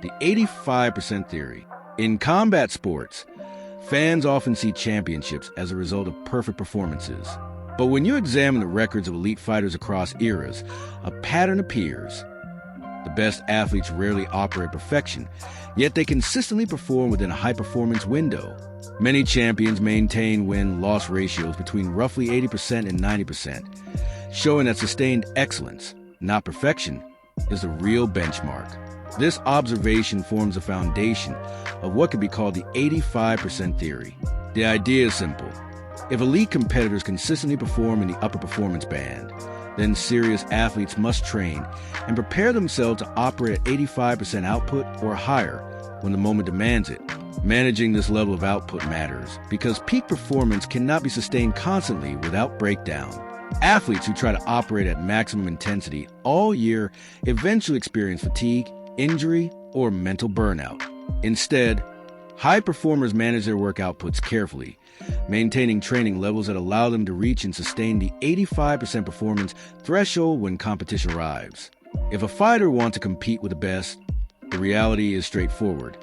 The 85% theory. In combat sports, fans often see championships as a result of perfect performances. But when you examine the records of elite fighters across eras, a pattern appears. The best athletes rarely operate perfection, yet they consistently perform within a high-performance window. Many champions maintain win-loss ratios between roughly 80% and 90%, showing that sustained excellence, not perfection, is the real benchmark. This observation forms the foundation of what could be called the 85% theory. The idea is simple. If elite competitors consistently perform in the upper performance band, then serious athletes must train and prepare themselves to operate at 85% output or higher when the moment demands it. Managing this level of output matters because peak performance cannot be sustained constantly without breakdown. Athletes who try to operate at maximum intensity all year eventually experience fatigue, injury, or mental burnout. Instead, high performers manage their work outputs carefully, maintaining training levels that allow them to reach and sustain the 85% performance threshold when competition arrives. If a fighter wants to compete with the best, the reality is straightforward.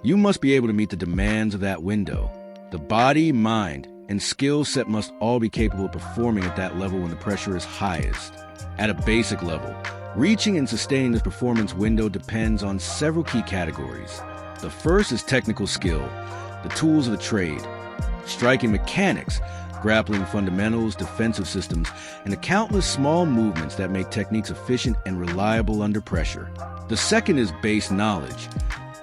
You must be able to meet the demands of that window. The body, mind, and skill set must all be capable of performing at that level when the pressure is highest. At a basic level, reaching and sustaining this performance window depends on several key categories. The first is technical skill, the tools of the trade, striking mechanics, grappling fundamentals, defensive systems, and the countless small movements that make techniques efficient and reliable under pressure. The second is base knowledge,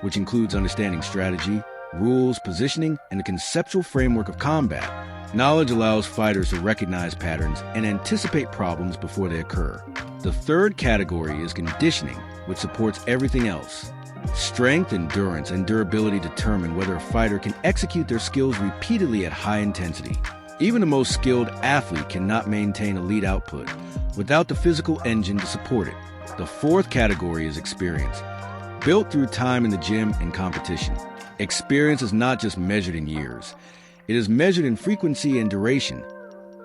which includes understanding strategy, rules, positioning, and the conceptual framework of combat. Knowledge allows fighters to recognize patterns and anticipate problems before they occur. The third category is conditioning, which supports everything else. Strength, endurance, and durability determine whether a fighter can execute their skills repeatedly at high intensity. Even the most skilled athlete cannot maintain elite output without the physical engine to support it. The fourth category is experience, built through time in the gym and competition. Experience is not just measured in years. It is measured in frequency and duration.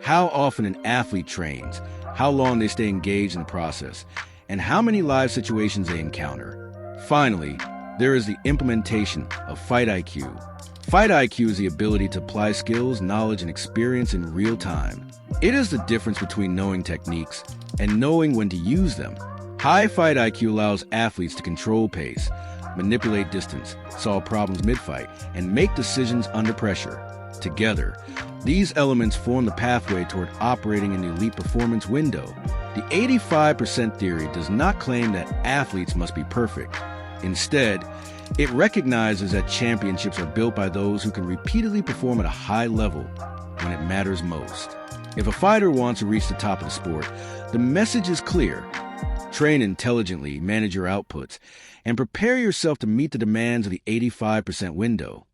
How often an athlete trains, how long they stay engaged in the process, and how many live situations they encounter. Finally, there is the implementation of Fight IQ. Fight IQ is the ability to apply skills, knowledge, and experience in real time. It is the difference between knowing techniques and knowing when to use them. High Fight IQ allows athletes to control pace, manipulate distance, solve problems mid-fight, and make decisions under pressure. Together, these elements form the pathway toward operating in the elite performance window. The 85% theory does not claim that athletes must be perfect. Instead, it recognizes that championships are built by those who can repeatedly perform at a high level when it matters most. If a fighter wants to reach the top of the sport, the message is clear. Train intelligently, manage your outputs, and prepare yourself to meet the demands of the 85% window.